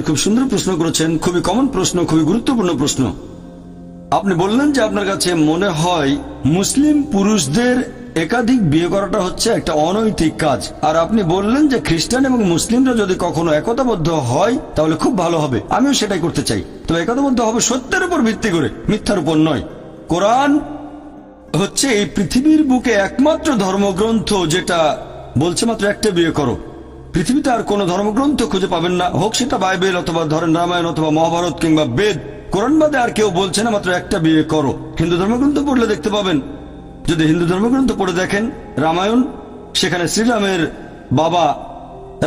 খুব সুন্দর প্রশ্ন করেছেন, খুবই কমন প্রশ্ন, খুবই গুরুত্বপূর্ণ প্রশ্ন। আপনি বললেন যে আপনার কাছে মনে হয় মুসলিম পুরুষদের একাধিক বিয়ে করাটা হচ্ছে একটা অনৈতিক কাজ, আর আপনি বললেন যে খ্রিস্টান এবং মুসলিমরা যদি কখনো একতাবদ্ধ হয় তাহলে খুব ভালো হবে। আমিও সেটাই করতে চাই। তো একতাবদ্ধ হবে সত্যের উপর ভিত্তি করে, মিথ্যার উপর নয়। কোরআন হচ্ছে এই পৃথিবীর বুকে একমাত্র ধর্মগ্রন্থ যেটা বলছে মাত্র একটা বিয়ে করো। পৃথিবীতে আর কোনো ধর্মগ্রন্থ খুঁজে পাবেন না, হোক সেটা বাইবেল অথবা ধরেন রামায়ণ অথবা মহাভারত কিংবা বেদ, কোরআন বাদে আর কেউ বলছে না মাত্র একটা বিয়ে করো। হিন্দু ধর্মগ্রন্থ পড়লে দেখতে পাবেন, যদি হিন্দু ধর্মগ্রন্থ পড়ে দেখেন রামায়ণ, সেখানে শ্রীরামের বাবা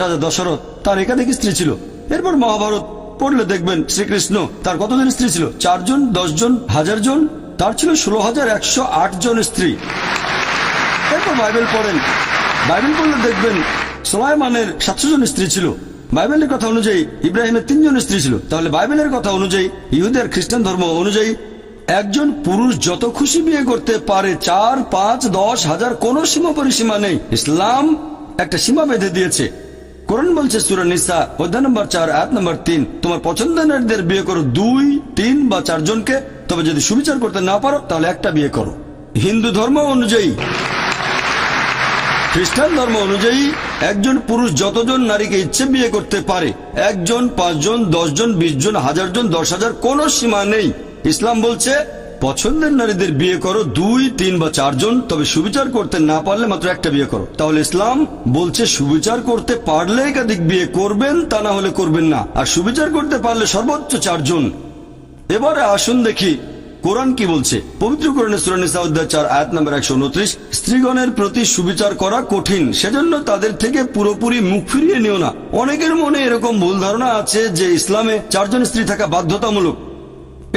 রাজা দশরথ, তার একাধিক স্ত্রী ছিল। এরপর মহাভারত পড়লে দেখবেন শ্রীকৃষ্ণ, তার কতজন স্ত্রী ছিল? 4 জন, 10 জন, 1000 জন, তার ছিল 16,108 জন স্ত্রী। এরপর বাইবেল পড়েন, বাইবেল পড়লে দেখবেন সুলাইমানের 700 জন স্ত্রী ছিল। বাইবেলের কথা অনুযায়ী ইব্রাহিমের 3 জন স্ত্রী ছিল। তাহলে বাইবেলের কথা অনুযায়ী, ইহুদি আর খ্রিস্টান ধর্ম অনুযায়ী একজন পুরুষ যত খুশি বিয়ে করতে পারে, 4, 5, 10, 1000, কোনো সীমা পরিসীমা নেই। ইসলাম একটা সীমা বেঁধে দিয়েছে। কোরআন বলছে সূরা নিসা অধ্যায় নম্বর 4 আয়াত নম্বর 3, তোমার পছন্দের নারীদের বিয়ে করো 2, 3 বা 4 জনকে, তবে যদি সুবিচার করতে না পারো তাহলে একটা বিয়ে করো। হিন্দু ধর্ম অনুযায়ী, খ্রিস্টান ধর্ম অনুযায়ী একজন পুরুষ যতজন নারীকে ইচ্ছে বিয়ে করতে পারে, 1 জন, 5 জন, 10 জন, 20 জন, 1000 জন, 10,000, কোনো সীমা নেই। ইসলাম বলছে পছন্দের নারীদের বিয়ে করো 2, 3 বা 4 জন, তবে সুবিচার করতে না পারলে মাত্র একটা বিয়ে করো। তাহলে ইসলাম বলছে সুবিচার করতে পারলে একাধিক বিয়ে করবেন, তা না হলে করবেন না, আর সুবিচার করতে পারলে সর্বোচ্চ 4 জন। এবারে আসুন দেখি কোরআন কি বলছে। পবিত্র কোরআনে সূরা নিসা অধ্যায় 4 আয়াত নম্বর 129, স্ত্রীগণের প্রতি সুবিচার করা কঠিন, সেজন্য তাদের থেকে পুরোপুরি মুখ ফিরিয়ে নিও না। অনেকের মনে এরকম ভুল ধারণা আছে যে ইসলামে 4 জন স্ত্রী থাকা বাধ্যতামূলক।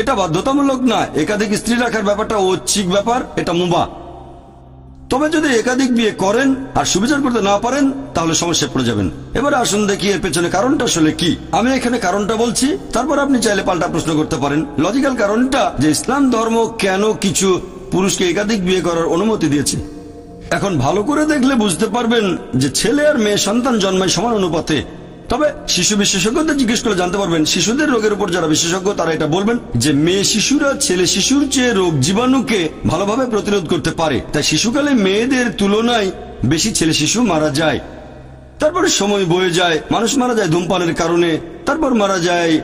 এটা বাধ্যতামূলক না, একাধিক স্ত্রী রাখার ব্যাপারটা ঐচ্ছিক ব্যাপার, এটা মুবাহ। তবে যদি একাধিক বিয়ে করেন আর সুবিচার করতে না পারেন তাহলে সমস্যায় পড়ে যাবেন। এবার আসুন দেখি এর পেছনে কারণটা আসলে কি। আমি এখানে কারণটা বলছি, তারপর আপনি চাইলে পাল্টা প্রশ্ন করতে পারেন। লজিক্যাল কারণটা যে ইসলাম ধর্ম কেন কিছু পুরুষকে একাধিক বিয়ে করার অনুমতি দিয়েছে। এখন ভালো করে দেখলে বুঝতে পারবেন যে ছেলে আর মেয়ে সন্তান জন্মায় সমান অনুপাতে। তবে শিশু বিশেষজ্ঞদের জিজ্ঞেস করে জানতে পারবেন, শিশুদের রোগের উপর যারা বিশেষজ্ঞ তারা এটা বলবেন যে মেয়ে শিশুরা ছেলে শিশুর চেয়ে রোগ জীবাণুকে ভালোভাবে প্রতিরোধ করতে পারে, তাই শিশুকালে মেয়েদের তুলনায় বেশি ছেলে শিশু মারা যায়। তারপরে সময় বয়ে যায়, মানুষ মারা যায় ধূমপানের কারণে, তারপর মারা যায়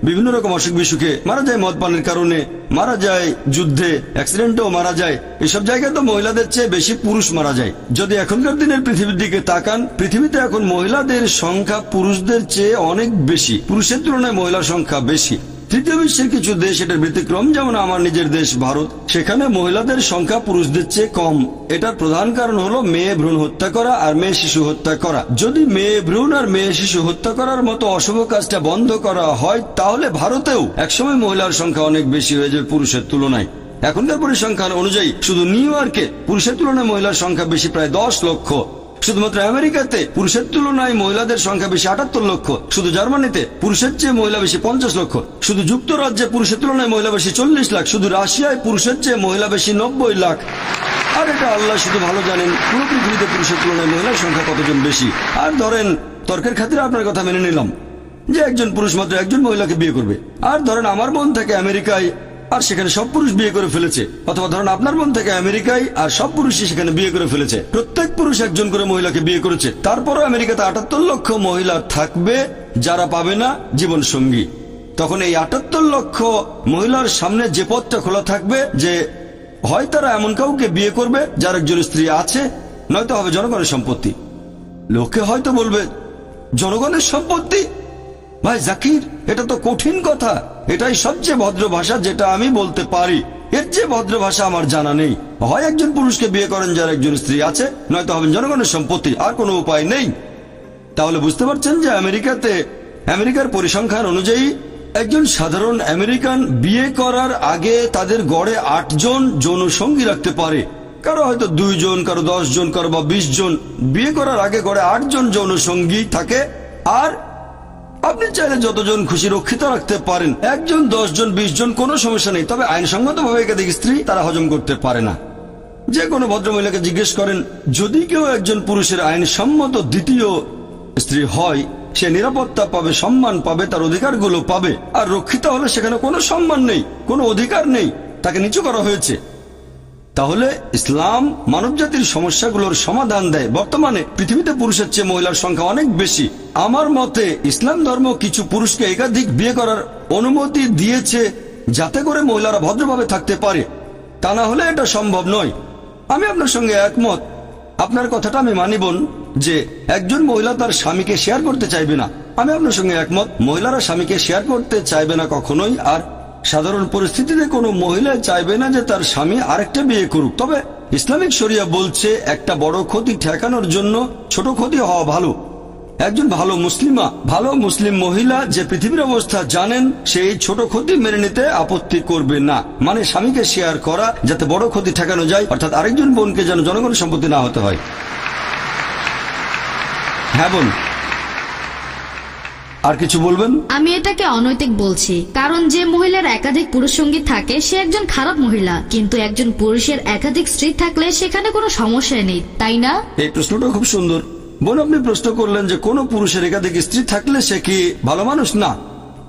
বিভিন্ন রকম অসুখ বিসুখে, মারা যায় মদ পানের কারণে, মারা যায় যুদ্ধে, অ্যাক্সিডেন্টেও মারা যায়। এসব জায়গায় তো মহিলাদের চেয়ে বেশি পুরুষ মারা যায়। যদি এখনকার দিনের পৃথিবীর দিকে তাকান, পৃথিবীতে এখন মহিলাদের সংখ্যা পুরুষদের চেয়ে অনেক বেশি, পুরুষের তুলনায় মহিলার সংখ্যা বেশি। তৃতীয় বিশ্বের কিছু দেশ এটার ব্যতিক্রম, যেমন আমার নিজের দেশ ভারত, সেখানে মহিলাদের সংখ্যা পুরুষদের চেয়ে কম। এটার প্রধান কারণ হলো মেয়ে ভ্রূণ হত্যা করা আর মেয়ে শিশু হত্যা করা। যদি মেয়ে ভ্রূণ আর মেয়ে শিশু হত্যা করার মতো অশুভ কাজটা বন্ধ করা হয় তাহলে ভারতেও একসময় মহিলার সংখ্যা অনেক বেশি হয়ে যাবে পুরুষের তুলনায়। এখনকার পরিসংখ্যান অনুযায়ী শুধু নিউ ইয়র্কে পুরুষের তুলনায় মহিলার সংখ্যা বেশি প্রায় 10 লক্ষ। শুধুমাত্র আমেরিকাতে পুরুষের তুলনায় মহিলাদের সংখ্যা বেশি 78 লক্ষ। শুধু জার্মানিতে পুরুষের চেয়ে মহিলা বেশি 50 লক্ষ। শুধু যুক্তরাজ্যে পুরুষের তুলনায় মহিলা বেশি 40 লাখ। শুধু রাশিয়ায় পুরুষের চেয়ে মহিলা বেশি 90 লাখ। আর এটা আল্লাহ শুধু ভালো জানেন পুরো পৃথিবীতে পুরুষের তুলনায় মহিলার সংখ্যা কতজন বেশি। আর ধরেন তর্কের খাতিরে আপনার কথা মেনে নিলাম যে একজন পুরুষ মাত্র একজন মহিলাকে বিয়ে করবে। আর ধরেন আমার বোন থেকে আমেরিকায় আর সেখানে সব পুরুষ বিয়ে করে ফেলেছে, অথবা ধরেন আপনার বোন থেকে আমেরিকায় আর সব পুরুষই সেখানে বিয়ে করে ফেলেছে। প্রত্যেক পুরুষ একজন করে মহিলাকে বিয়ে করেছে। তারপরও আমেরিকাতে 78 লক্ষ মহিলা থাকবে যারা পাবে না জীবন সঙ্গী। তখন এই 78 লক্ষ মহিলার সামনে যে পথটা খোলা থাকবে যে হয় তারা এমন কাউকে বিয়ে করবে যার একজন স্ত্রী আছে, নয়তো হবে জনগণের সম্পত্তি। লোকে হয়তো বলবে জনগণের সম্পত্তি? ভাই জাকির, এটা তো কঠিন কথা। এটাই সবচেয়ে ভদ্র ভাষা যেটা আমি বলতে পারি। এর চেয়ে ভদ্র ভাষা আমার জানা নেই। হয় একজন পুরুষকে বিয়ে করেন যার একজন স্ত্রী আছে, নয়তো হবেন জনগণের সম্পত্তি, আর কোনো উপায় নেই। তাহলে বুঝতে পারছেন যে আমেরিকাতে আমেরিকার পরিসংখ্যান অনুযায়ী একজন সাধারণ আমেরিকান বিয়ে করার আগে তাদের গড়ে 8 জন যৌনসঙ্গী রাখতে পারে। কারো হয়তো 2 জন, কারো 10 জন, কারো বা 20 জন। বিয়ে করার আগে গড়ে 8 জন যৌনসঙ্গী থাকে। আর আপনি চাইলে যতজন খুশি রক্ষিত রাখতে পারেন, 1 জন, 10 জন, 20 জন, কোনো সমস্যা নেই। তবে আইনসঙ্গতভাবে একাধিক স্ত্রী তারা হজম করতে পারে না। যে কোনো ভদ্রমহিলাকে জিজ্ঞেস করেন, যদি কেউ একজন পুরুষের আইনসম্মত দ্বিতীয় স্ত্রী হয় সে নিরাপত্তা পাবে, সম্মান পাবে, তার অধিকারগুলো পাবে। আর রক্ষিতা হলে সেখানে কোনো সম্মান নেই, কোনো অধিকার নেই, তাকে নিচু করা হয়েছে। তাহলে ইসলাম মানবজাতির সমস্যাগুলোর সমাধান দেয়। বর্তমানে পৃথিবীতে পুরুষের চেয়ে মহিলার সংখ্যা অনেক বেশি। আমার মতে ইসলাম ধর্ম কিছু পুরুষকে একাধিক বিয়ে করার অনুমতি দিয়েছে যাতে করে মহিলারা ভদ্রভাবে থাকতে পারে, তা না হলে এটা সম্ভব নয়। আমি আপনার সঙ্গে একমত, আপনার কথাটা আমি মানিব যে একজন মহিলা তার স্বামীকে শেয়ার করতে চাইবে না। আমি আপনার সঙ্গে একমত, মহিলারা স্বামীকে শেয়ার করতে চাইবে না কখনোই। আর সাধারণ পরিস্থিতিতে কোনো মহিলা চাইবে না যে তার স্বামী আরেকটা বিয়ে করুক। তবে ইসলামিক শরিয়া বলছে একটা বড় ক্ষতি ঠেকানোর জন্য ছোট ক্ষতি হওয়া ভালো। একজন ভালো মুসলিম মহিলা যে পৃথিবীর অবস্থা জানেন, সেই ছোট ক্ষতি মেনে নিতে আপত্তি করবে না। মানে স্বামীকে শেয়ার করা যাতে বড় ক্ষতি ঠেকানো যায়, অর্থাৎ আরেকজন বোনকে যেন জনগণের সম্পত্তি না হতে হয়। হ্যাঁ বোন, আর কিছু বলবেন? আমি এটাকে অনৈতিক বলছি, কারণ যে মহিলার একাধিক পুরুষ সঙ্গী থাকে সে একজন খারাপ মহিলা, কিন্তু একজন পুরুষের একাধিক স্ত্রী থাকলে সেখানে কোনো সমস্যা নেই, তাই না? এই প্রশ্নটা খুব সুন্দর বোন। আপনি প্রশ্ন করলেন যে কোন পুরুষের একাধিক স্ত্রী থাকলে সে কি ভালো মানুষ? না,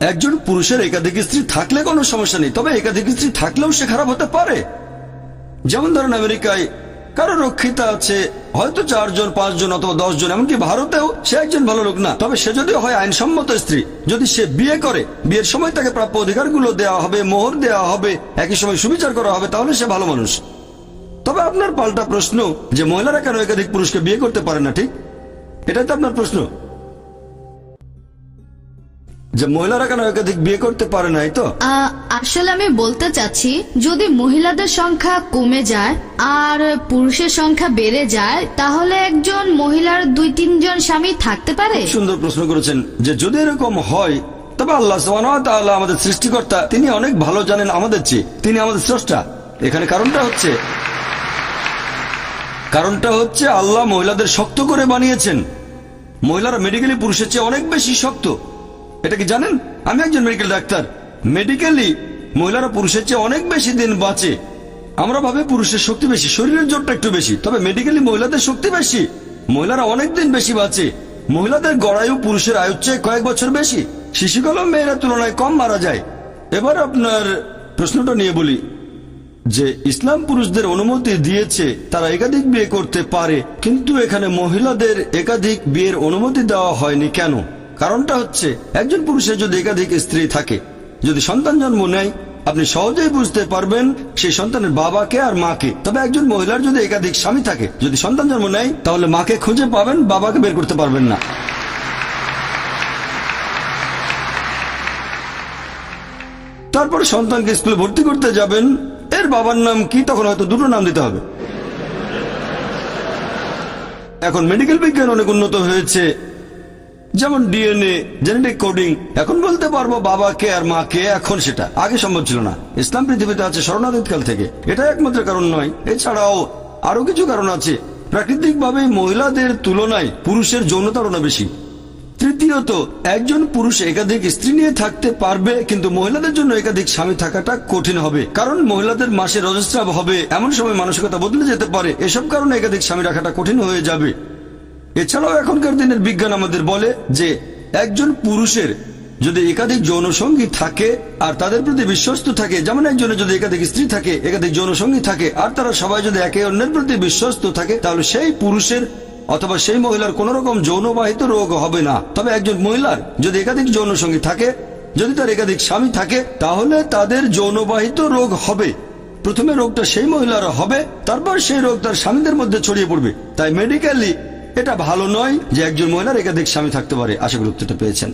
একজন পুরুষের একাধিক স্ত্রী থাকলে কোনো সমস্যা নেই, তবে একাধিক স্ত্রী থাকলেও সে খারাপ হতে পারে। যেমন ধরেন আমেরিকায় কারো রক্ষিতা আছে হয়তো 4 জন 5 জন অথবা 10 জন, এমনকি ভারতেও সে একজন ভালো লোক না। তবে সে যদি হয় আইনসম্মত স্ত্রী, যদি সে বিয়ে করে, বিয়ের সময় তাকে প্রাপ্য অধিকারগুলো দেওয়া হবে, মোহর দেওয়া হবে, একই সময় সুবিচার করা হবে, তাহলে সে ভালো মানুষ। তবে আপনার পাল্টা প্রশ্ন যে মহিলারা কেন একাধিক পুরুষকে বিয়ে করতে পারে না, ঠিক এটাই তো আপনার প্রশ্ন, যে মহিলারা কেন একাধিক বিয়ে করতে পারে না। তো আসলে আমি বলতে চাচ্ছি, যদি মহিলাদের সংখ্যা কমে যায় আর পুরুষের সংখ্যা বেড়ে যায়, তাহলে একজন মহিলার 2-3 জন স্বামী থাকতে পারে। সুন্দর প্রশ্ন করেছেন যে যদি এরকম হয়, তবে আল্লাহ সুবহানাহু ওয়া তাআলা আমাদের সৃষ্টিকর্তা, তিনি অনেক ভালো জানেন আমাদের চেয়ে, তিনি আমাদের স্রষ্টা। এখানে কারণটা হচ্ছে আল্লাহ মহিলাদের শক্ত করে বানিয়েছেন। মহিলারা মেডিকেলি পুরুষের চেয়ে অনেক বেশি শক্ত, এটা কি জানেন? আমি একজন মেডিকেল ডাক্তার। মেডিকেলি মহিলারা পুরুষের চেয়ে অনেক বেশি দিন বাঁচে। আমরা ভাবি পুরুষের শক্তি বেশি, শরীরের জোরটা একটু বেশি, তবে মেডিকেলি মহিলাদের শক্তি বেশি, মহিলারা অনেক দিন বেশি বাঁচে। মহিলাদের গড়ায়ু পুরুষের আয়ুর চেয়ে কয়েক বছর বেশি, শিশুকালেও মেয়েরা তুলনায় কম মারা যায়। এবার আপনার প্রশ্নটা নিয়ে বলি যে ইসলাম পুরুষদের অনুমতি দিয়েছে তারা একাধিক বিয়ে করতে পারে, কিন্তু এখানে মহিলাদের একাধিক বিয়ের অনুমতি দেওয়া হয়নি কেন? কারণটা হচ্ছে একজন পুরুষের যদি একাধিক স্ত্রী থাকে, যদি সন্তান জন্ম নেয়, আপনি সহজেই বুঝতে পারবেন সেই সন্তানের বাবাকে আর মাকে। তবে একজন মহিলার যদি একাধিক স্বামী থাকে, যদি সন্তান জন্ম নেয়, তাহলে মাকে খুঁজে পাবেন, বাবাকে বের করতে পারবেন না। তারপর সন্তানকে স্কুলে ভর্তি করতে যাবেন, এর বাবার নাম কি? তখন হয়তো দুটো নাম দিতে হবে। এখন মেডিকেল বিজ্ঞান অনেক উন্নত হয়েছে, যেমন ডিএনএ, জেনেটিক কোডিং, এখন বলতে পারবো বাবাকে আর মাকে। এখন সেটা আগে সম্ভব ছিল না। ইসলাম পৃথিবীতে আছে স্মরণাতীতকাল থেকে, এটা একমাত্র কারণ নয়, এছাড়াও আরো কিছু কারণ আছে। প্রাকৃতিকভাবে মহিলাদের তুলনায় পুরুষের যৌনতারণা বেশি। তৃতীয়ত, একজন পুরুষ একাধিক স্ত্রী নিয়ে থাকতে পারবে, কিন্তু মহিলাদের জন্য একাধিক স্বামী থাকাটা কঠিন হবে, কারণ মহিলাদের মাসে রজস্রাব হবে, এমন সময় মানসিকতা বদলে যেতে পারে। এসব কারণে একাধিক স্বামী রাখাটা কঠিন হয়ে যাবে। এছাড়াও এখনকার দিনের বিজ্ঞান আমাদের বলে যে একজন পুরুষের যদি একাধিক যৌনসঙ্গী থাকে আর তাদের প্রতি বিশ্বস্ত থাকে, যেমন একজনের যদি একাধিক স্ত্রী থাকে, একাধিক যৌনসঙ্গী থাকে, আর তারা সবাই যদি একে অন্যের প্রতি বিশ্বস্ত থাকে, তাহলে সেই পুরুষের অথবা সেই মহিলার কোন রকম যৌনবাহিত রোগ হবে না। তবে একজন মহিলার যদি একাধিক যৌনসঙ্গী থাকে, যদি তার একাধিক স্বামী থাকে, তাহলে তাদের যৌনবাহিত রোগ হবে। প্রথমে রোগটা সেই মহিলার হবে, তারপর সেই রোগ তার স্বামীদের মধ্যে ছড়িয়ে পড়বে। তাই মেডিকেলি এটা ভালো নয় যে একজন মহিলার একাধিক স্বামী থাকতে পারে। আশা করি উত্তরটা পেয়েছেন।